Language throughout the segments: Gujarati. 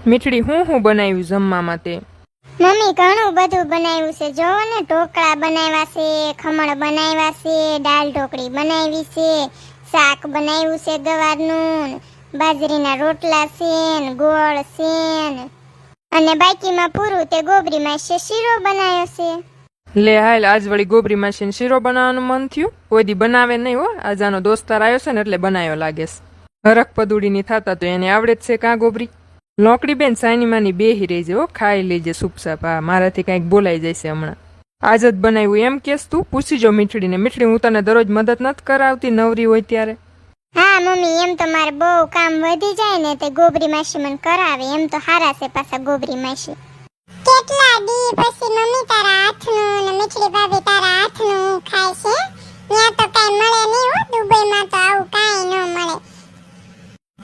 મીઠડી હું બનાવ્યું જમવામાં તે? મમ્મી ઘણું બધું બનાવ્યું છે. જોવો ને, ઢોકળા બનાવ્યા છે, ખમણ બનાવ્યા છે, દાળ ઢોકળી બનાવી છે, શાક બનાવ્યું છે ગવારનું, બાજરીના રોટલા છે ને ગોળ છે ને, અને બાકીમાં પૂરું તે ગોબરીમાં શીરો બનાવ્યો છે. લે હાલ, આજ વળી ગોબરી માસીને શીરો બનાવવાનું મન થયું? કોઈ દી બનાવે નહીં હો, આજ આનો દોસ્તાર આવ્યો છે ને એટલે બનાવ્યો લાગે છે. હરખ પદુડીની થતા તો એને આવડે જ છે કાં ગોબરી? લોકડી બેન સાની માની બેહી રહી છે હો, ખાઈ લેજે સુપસાપ. હા, મારાથી કાંઈક બોલાઈ જશે હમણાં. આજ જ બનાવ્યું એમ કેસ તું? પૂછી જો મીઠડીને. મીઠડી, હું તને દરરોજ મદદ નથી કરાવતી નવરી હોય ત્યારે? હા મમ્મી, એમ તો મારે બહુ કામ વધી જાય ને તે ગોબરી માસી મને કરાવે. એમ તો હારા છે પાછા ગોબરી માસી. કેટલા દી પછી મમ્મી તારા હાથનું ને મીઠડી ભાભી તારા હાથનું ખાય છે. ત્યાં તો કઈ મળે નહીં હો, દુબઈમાં તો આવું કાંઈ ન મળે.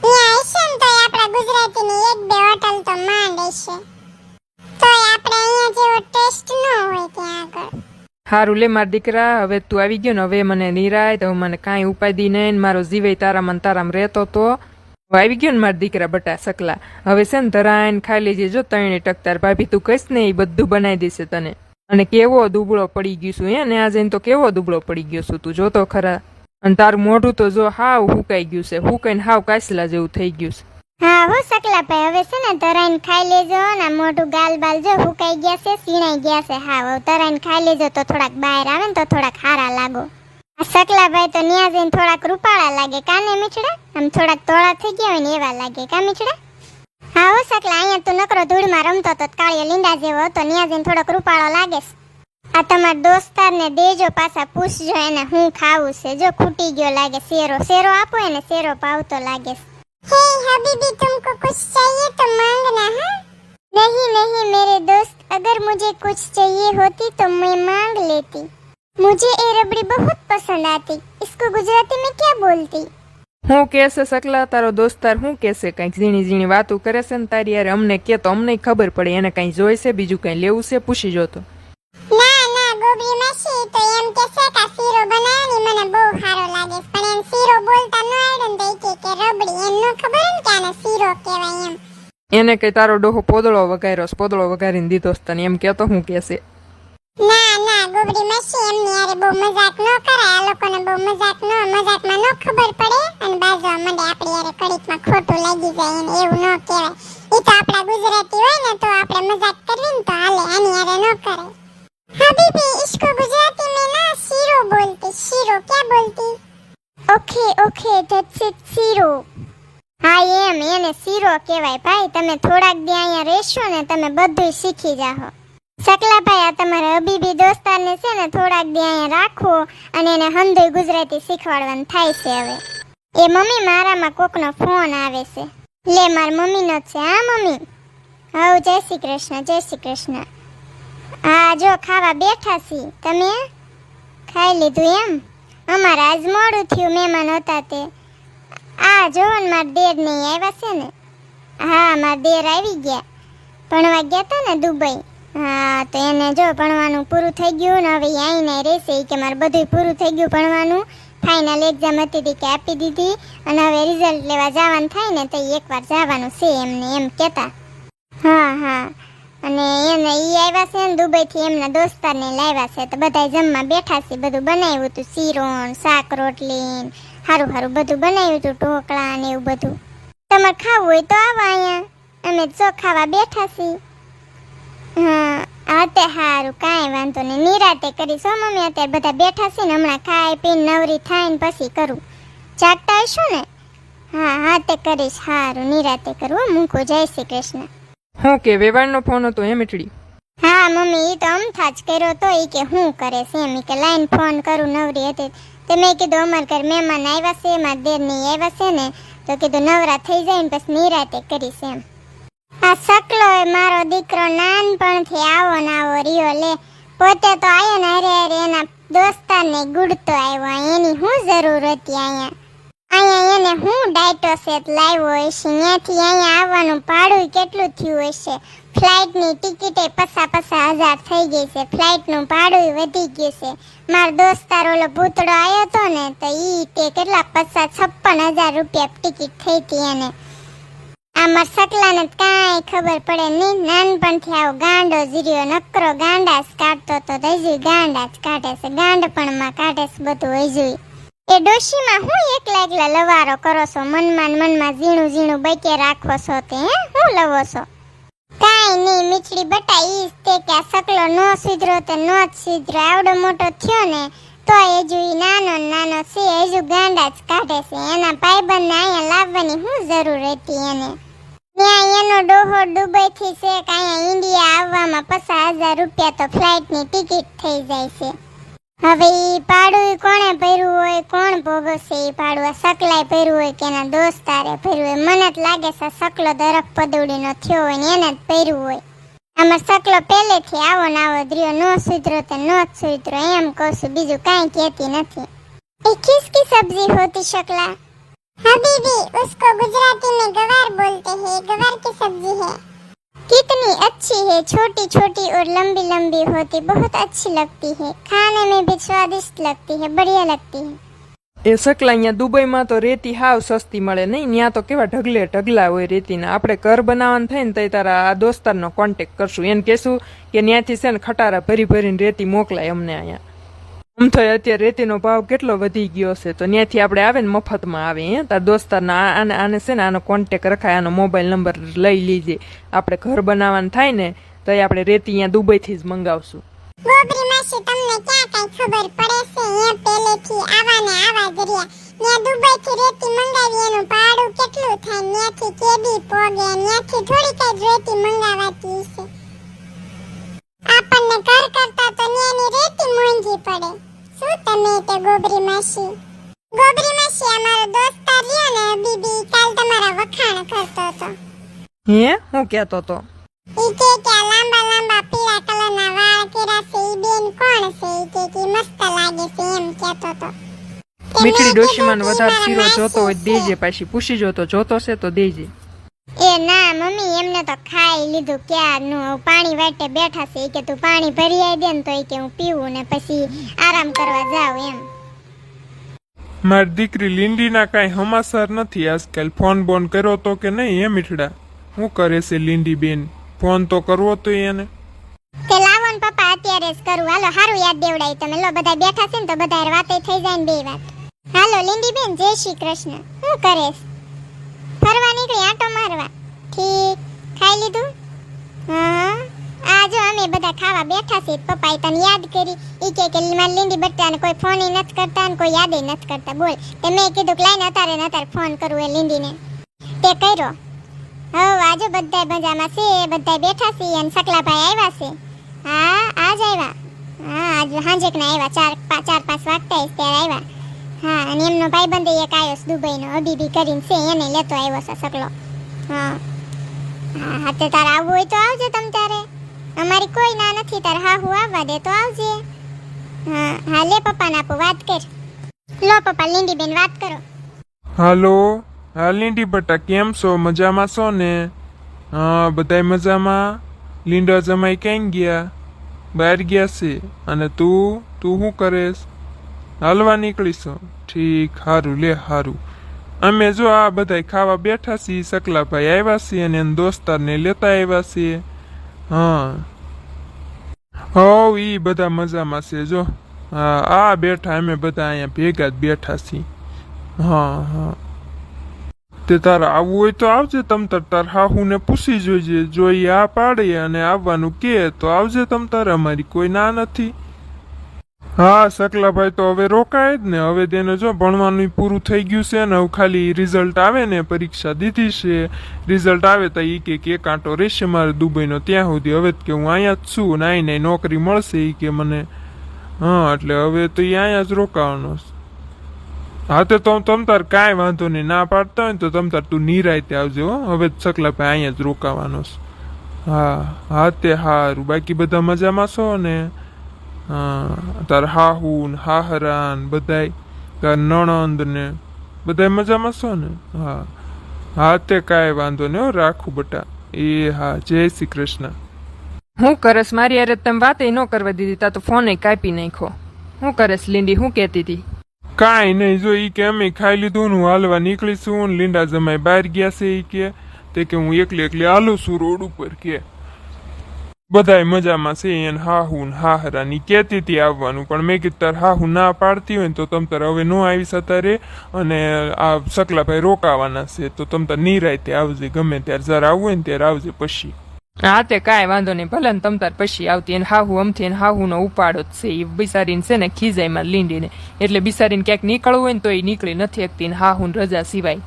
ત્યાં હશે ને તોય આપણા ગુજરાતીની એક બે હોટલ તો માંડ હશે, તોય આપણે અહીંયા જેવો ટેસ્ટ ન હોય ત્યાં આગળ. હારું લે માર દીકરા, હવે તું આવી ગયો ને, હવે મને નિરાય તો મને કાંઈ ઉપાધિ નહીં. મારો જીવે તારામાં તારામાં રહેતો તો આવી ગયો ને મારા દીકરા બટા સકલા. હવે છે ને ધરાઈને ખાઈ લેજે. જો તણે ટકતાર ભાભી તું કહીશ ને એ બધું બનાવી દેશે તને. અને કેવો દુબળો પડી ગયું છું હે ને, આ જઈને તો કેવો દુબળો પડી ગયો છું તું જોતો ખરા. અને તારું મોઢું તો જો હાવ હુકાઈ ગયું છે, હુકાઈને હાવ કાસલા જેવું થઈ ગયું છે. હા હો સકલા ભાઈ, હવે છે ને ધરાઈને ખાઈ લેજો ને. મોઢું ગાલ બાલ જો હુકાઈ ગયા છે, સીણાઈ ગયા છે. હા, હવે ધરાઈને ખાઈ લેજો તો થોડાક બહાર આવે ને તો થોડાક હારા લાગો. આ સકલા ભાઈ તો ન્યા જઈને થોડાક રૂપાળા લાગે કાને મીઠડા? આમ થોડાક તોળા થઈ ગયા હોય ને એવા લાગે કા મીઠડા? હા હો સકલા, અહીંયા તું નકરો ધૂળમાં રમતો તો કાળિયો લીંડા જેવો હતો, ન્યા જઈને થોડોક રૂપાળો લાગે. આ તમારા દોસ્તારને દેજો, પાછા પૂછજો એને હું ખાવું છે. જો ખૂટી ગયો લાગે શેરો. શેરો આપો એને, શેરો પાવતો લાગે. हे हबीबी, तुमको कुछ चाहिए तो मांगना है? नहीं नहीं मेरे दोस्त, अगर मुझे कुछ चाहिए होती तो मैं मांग लेती. मुझे ये रबड़ी बहुत पसंद आती. इसको गुजराती में क्या बोलती? હું કેસે સકલા તારો દોસ્તાર? હું કેસે? કઈક ઝીણી ઝીણી વાતો કરે છે ને તારી યાર. અમને કે તો અમને ખબર પડે એને કઈ જોઈ છે, બીજું કઈ લેવું છે પૂછી જો તો. ના ના ગોબરી માસી તો એમ કે છે કે શીરો બનાવવાની મને બહુ સારો લાગે, પણ એમ શીરો બોલતા ન આવડે ને તો કે રબડી. એમ ન ખબર ને કે આને શીરો કહેવાય એમ. એને કઈ તારો ડોહો પોદળો વગાડ્યો, પોદળો વગાડીને દીધો તને એમ કેતો હું કેસે? ના ના ગોબરી માસી, એમની યારે બહુ મજાક ન કરાય. આ લોકોને બહુ મજાકમાં ન ખબર પડે અને બાજવા મંડે આપણી યારે કડીકમાં ખોટું લાગી જાય એને. એવું ન કહેવાય. એ તો આપણા ગુજરાતી હોય ને તો આપણે મજાક કરવી ને તો હાલે, આની યારે ન કરે. हबीबी, इसको गुजराती में ना शीरो बोलती. शीरो क्या बोलती? Okay okay, that's it, shero. હા એમ, એને શીરો કહેવાય ભાઈ. તમે થોડાક દી અહીંયા રહેશો ને તમે બધું શીખી જાઓ. સકલા ભાઈ, આ તમારા હબીબી દોસ્તારને છે ને થોડાક દી અહીંયા રાખો અને એને હંધુય ગુજરાતી શીખવાડવાનું થાય છે હવે. એ મમ્મી, મારામાં કોકનો ફોન આવે છે. લે, માર મમ્મીનો જ છે. હા મમ્મી. હા, જય શ્રી કૃષ્ણ, જય શ્રી કૃષ્ણ. હા જો ખાવા બેઠા છી. તમે ખાઈ લીધું એમ? અમારે આજ મોડું થયું, મહેમાન હતા તે. આ જો ને મારા દેર નહીં આવ્યા છે ને. હા, મારા દેર આવી ગયા, ભણવા ગયા હતા ને દુબઈ. હા, તો એને જો ભણવાનું પૂરું થઈ ગયું ને હવે આવીને રહેશે. કે મારે બધું પૂરું થઈ ગયું ભણવાનું. ફાઇનલ એક્ઝામ હતી તે કે આપી દીધી અને હવે રિઝલ્ટ લેવા જવાનું થાય ને તો એકવાર જવાનું છે એમને એમ કહેતા. હા હા, અને એને ઈ આવ્યા છે ને દુબઈથી, એમના દોસ્તારને લાવ્યા છે તો બધા જમવા બેઠા છે. બધું બનાવ્યું હતું, શીરો શાક રોટલી હારું હારું બધું બનાવ્યું હતું, ઢોકળા ને એવું બધું. તમારે ખાવું હોય તો આવો અહીંયા, અમે જો ખાવા બેઠા છીએ. હા તે હારું, કાંઈ વાંધો નહીં, નિરાતે કરીશ હો મમ્મી. અત્યારે બધા બેઠા છે ને, હમણાં ખાઈ પીને નવરી થાય ને પછી કરું. જાગતા હશો ને? હા હા તે કરીશ. હારું, નિરાતે કરું. મૂકું. જય શ્રી કૃષ્ણ. હું કે વેવાણનો ફોન હતો હે મીઠડી? હા મમ્મી, એ તો અમથા જ કર્યો તો. એ કે હું કરે છે એમ, કે લાઈન ફોન કરું નવરી હતી તે મેં કીધું અમારા ઘર મહેમાન આવ્યા છે, મારા દેર ની આવ્યા છે ને તો કીધું નવરા થઈ જાય ને પછી નિરાતે કરીશ એમ. આ સકલો એ મારો દીકરો નાનપણથી આવો ને આવો રહ્યો. લે, પોતે તો આયો ને અરે અરે એના દોસ્તારને ગુડતો આવ્યો. એની શું જરૂર હતી અહીંયા? અહીંયા એને હું ડાયટો સેટ લાવ્યો હશે. ત્યાંથી અહીંયા આવવાનું ભાડું કેટલું થયું હશે? ફ્લાઇટની ટિકિટે 50,000 થઈ ગઈ છે. ફ્લાઇટનું ભાડું વધી ગયું છે. મારો દોસ્તાર ઓલો ભૂતડો આવ્યો હતો ને તો ઈ તે કેટલા 56,000 રૂપિયા ટિકિટ થઈ હતી એને. આમાં સકલાને તો કાંઈ ખબર પડે નહીં. નાનપણથી આવો ગાંડો જીર્યો, નકરો ગાંડા જ કાઢતો તો હજુ ગાંડા જ કાઢે છે, ગાંડપણમાં કાઢે છે બધું હજુ. એ ડોશીમાં હું એકલા એકલા લવારો કરો છો, મનમાં ને મનમાં ઝીણું ઝીણું બકે રાખો છો તે હું લવો છો? કાંઈ નહીં મીઠડી બટા, ઈ જ તે કે આ સકલો નો સુધરો તો નો જ સુધરો. આવડો મોટો થયો ને તો હજુ ઈ નાનો ને નાનો છે, હજુ ગાંડા જ કાઢે છે. એના ભાઈબંધને અહીંયા લાવવાની શું જરૂર હતી એને? ત્યાં એનો ડોહો દુબઈ થી છે કે અહીંયા ઇન્ડિયા આવવામાં 50,000 રૂપિયા તો ફ્લાઇટની ટિકિટ થઈ જાય છે. હવે ઈ ભાડું કોણે ભર્યું હોય, કોણ ભોગવશે ઈ ભાડું? આ સકલાય ભર્યું હોય કે એના દોસ્તારે ભર્યું હોય? મને જ લાગે છે સકલો દરખ પદુડીનો થયો હોય ને એને જ ભર્યું હોય. આમાં સકલો પહેલેથી આવો ને આવો દ્રિયો, નો સુધરો તો નો જ સુધરો એમ કહું છું, બીજું કાંઈ કહેતી નથી. એ કિસકી સબ્જી હોતી શકલા? हबीबी उसको गुजराती में गवार बोलते हैं, गवार की सब्जी है। कितनी अच्छी है, छोटी छोटी और लंबी लंबी होती, बहुत अच्छी लगती है, खाने में भी स्वादिष्ट लगती है, बढ़िया लगती है। એ સકલા અહીંયા દુબઈમાં તો રેતી હાવ સસ્તી મળે નહીં, ત્યાં તો કેવા ઢગલે ઢગલા હોય રેતીના. આપણે ઘર બનાવવાનું થાય ને તો તારા આ દોસ્તારનો કોન્ટેક કરશું, એને કહેશું કે ત્યાંથી છે ને ખટારા ભરી ભરીને રેતી મોકલાય અમને અહીંયા. આમ તો અત્યારે રેતીનો ભાવ કેટલો વધી ગયો છે, તો ત્યાંથી આપણે આવે ને મફતમાં આવે. તાર દોસ્તારના આને છે ને આનો કોન્ટેક રખાય, આનો મોબાઈલ નંબર લઈ લીજે. આપણે ઘર બનાવવાનું થાય ને તો આપણે રેતી અહીંયા દુબઈથી જ મંગાવશું. ગોબરી માસી તમને ક્યાં કઈ ખબર પડે છે? એ પહેલેથી આવા ને આવા જ રહ્યા. ત્યાં દુબઈથી રેતી મંગાવી એનું ભાડું કેટલું થાય? ત્યાંથી કેદી પોગે? ત્યાંથી થોડી કઈ રેતી મંગાવાતી છે. આપણને ઘર કરતા તો ત્યાંની રેતી મોંઘી પડે. શું તમે તે ગોબરી માસી? ગોબરી માસી અમારો દોસ્તાર રહ્યો ને બીબી, કાલ તમારા વખાણ કરતો હતો. હે હું કહેતો તો? ઈ કે લાંબા લાંબા પીળા કલરના વાળ કર્યા છે, ઈ બેન કોણ છે? ઈ કે મસ્ત લાગે છે એમ કહેતો તો. મીઠડી ડોશીમાં વધારે શીરો જોતો હોય દેજે, પાછી પૂછી જોતો જોતો છે તો દેજે. એ ના મમ્મી, એમને તો ખાઈ લીધું ક્યારનું, પાણી વાટે બેઠા છે. ઈ કે તું પાણી ભરી આવી દે ને તો ઈ કે હું પીવું ને પછી આરામ કરવા જાઉં એમ. મારી દીકરી લીંડીના કાંઈ સમાચાર નથી આજકાલ. ફોન બોન કર્યો તો કે નહીં? એ મીઠડા શું કરે છે લીંડી બેન? ફોન તો કરવો તો એને. તે લાવો ને પપ્પા, અત્યારે જ કરું. હાલો હારું યાદ દેવડાય તમે. લો બધા બેઠા છે ને તો બધા વાતે થઈ જાય ને બે વાત. હાલો લીંડી બેન, જય શ્રી કૃષ્ણ. શું કરે? ફરવા નીકળી, આંટો મારવા? ઠીક, ખાઈ લીધું? હા, આ જો અમે બધા ખાવા બેઠા છે. પપ્પાએ તને યાદ કરી. ઈ કે મારી લીંડી બટ્ટાને કોઈ ફોન નથી કરતા ને કોઈ યાદ નથી કરતા. બોલ, તે મેં કીધું કે લાઈને અત્યારે ફોન કરું એ લીંડીને. તે કર્યો. હવે આજે બધા મજામાં છે, બધા બેઠા છે અને સકલાભાઈ આવ્યા છે. હા આજ આવ્યા. હા આજ હાંજેકના આવ્યા, 4-5 વાગતા ત્યારે આવ્યા. હા, અને એમનો ભાઈબંધ એક આવ્યો છે દુબઈનો, હબીબી કરીને છે, એને લેતો આવ્યો છે સકલો. હા હા, તે તારે આવવું હોય તો આવજે તમ તારે. અમારી કોઈ ના નથી, તારે હા હું આવવા દે તો આવજે. હા હા, લે પપ્પાને આપો, વાત કર. લો પપ્પા, લીંડી બેન વાત કરો. હાલો, હા લીંડી બટા, કેમ છો? મજામાં છો ને? હા બધાય મજામાં. લીંડા જમાઈ ક્યાં ગયા? બહાર ગયા છે. અને તું શું કરેશ? હાલવા નીકળીશો? ઠીક, હારું લે હારું. અમે જો આ બધાય ખાવા બેઠા છીએ. સકલાભાઈ આવ્યા છીએ અને એના દોસ્તારને લેતા આવ્યા છીએ. હા હવ ઈ બધા મજામાં છે જો. હા આ બેઠા, અમે બધા અહીંયા ભેગા જ બેઠા છીએ. હા હા, તે તારે આવવું હોય તો આવજે. તમ તાર હાહુને પૂછી જોઈજે, જો ઈ આ પાડે અને આવવાનું કે તો આવજે તમ તારે, અમારી કોઈ ના નથી. હા સકલાભાઈ તો હવે રોકાય જ ને. હવે તેને જો ભણવાનું પૂરું થઈ ગયું છે ને, હવે ખાલી રિઝલ્ટ આવે ને, પરીક્ષા દીધી છે, રિઝલ્ટ આવે તો ઈ કે કાંટો રહેશે મારે દુબઈનો ત્યાં સુધી. હવે કે હું અહીંયા જ છું ને, અહીં નોકરી મળશે ઈ કે મને. હા એટલે હવે તો ઈ અહીંયા જ રોકાવાનો છે. હા તે તો તમ તાર કાંઈ વાંધો નહીં, ના પાડતા હોય ને તો તમ તાર તું નિરાયતે આવજો. હવે સકલાભાઈ અહીંયા જ રોકાવાનો છે. હા હા તે હારું. બાકી બધા મજામાં છો ને? હા, તાર હાહુ ને હાહરા ને બધાય, તાર નણંદ ને બધાય મજામાં છો ને? હા હા તે કાંઈ વાંધો નહીં, રાખું બટા. એ હા, જય શ્રી કૃષ્ણ. હું કરસ? મારી યારે તમે વાતે ન કરવા દીધી, તા તો ફોને કાપી નાખો. હું કરસ લીંડી? હું કહેતી હતી? કાંઈ નહીં, જો ઈ કે અમે ખાઈ લીધું ને હું હાલવા નીકળીશું ને લીંડા જમાઈ બહાર ગયા છે ઈ કે, તે કે હું એકલી એકલી હાલું છું રોડ ઉપર કે બધાય મજામાં છે એને હાહુ ને હાહરાની કહેતી હતી આવવાનું પણ મેં કીધું તાર હાહુ ના પાડતી હોય ને તો તમ તાર હવે ન આવી શકતા રે અને આ સકલાભાઈ રોકાવાના છે તો તમ તાર નિરાયતે આવજે ગમે ત્યારે જરા આવવું હોય ને ત્યારે આવજે પછી હા તે કાંઈ વાંધો નહીં ભલે ને તમ તાર પછી આવતી એને હાહુ અમથી એને હાહુનો ઉપાડો જ છે એ બિસારીને છે ને ખીજાઈમાં લીંડીને એટલે બિસારીને ક્યાંક નીકળવું હોય ને તો એ નીકળી નથી શકતી ને હાહુને રજા સિવાય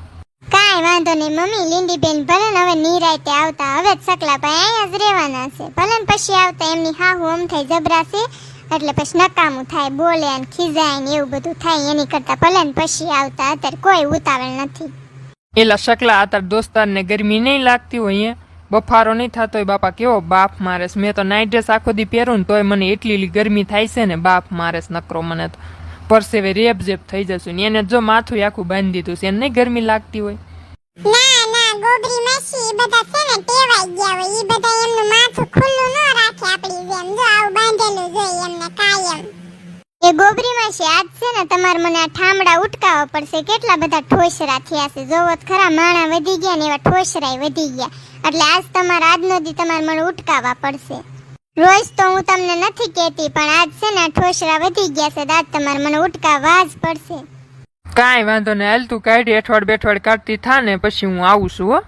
કાંઈ વાંધો નહીં મમ્મી લીંડી બેન ભલે ને હવે નિરાયતે આવતા હવે જ સકલાભાઈ અહીંયા જ રહેવાના છે ભલે ને પછી આવતા એમની હાહુ અમથાઈ જબરા છે એટલે પછી નકામું થાય બોલે અને ખીજાય ને એવું બધું થાય એની કરતા ભલે ને પછી આવતા અત્યારે કોઈ ઉતાવળ નથી એલા શકલા આ તાર દોસ્તારને ગરમી નહીં લાગતી હોય અહીંયા બફારો નહીં થતો હોય બાપા કેવો બાપ મારેસ મેં તો નાઇટ ડ્રેસ આખો દી પહેરું ને તોય મને એટલી ગરમી થાય છે ને બાપ મારેસ નકરો મને તો પરસેવે રેબઝેબ થઈ જશું ને એને જો માથું આખું બાંધી દીધું છે એને નહીં ગરમી લાગતી હોય ના ના ગોબરી માસી ઈ બધા છે ને ટેવાઈ ગયા હોય ઈ બધા એમનું માથું ખુલ્લું ન રાખે આપણી જેમ જો આવું બાંધેલું જોઈએ એમને કાયમ એ ગોબરી માસી આજ છે ને તમારે મને આ ઠામડા ઉટકાવવા પડશે કેટલા બધા ઠોસરા થયા છે જોવો તો ખરા માણા વધી ગયા ને એવા ઠોસરાય વધી ગયા એટલે આજ તમારે આજનો દી તમારે મને ઉટકાવવા પડશે રોજ તો હું તમને નથી કહેતી પણ આજ છે ને આ ઠોસરા વધી ગયા છે આજ તમારે મને ઉટકાવવા જ પડશે કાંઈ વાંધો નહીં હાલ તું કાઢી અઠવાડ બેઠવાડ કાઢતી થા ને પછી હું આવું છું હો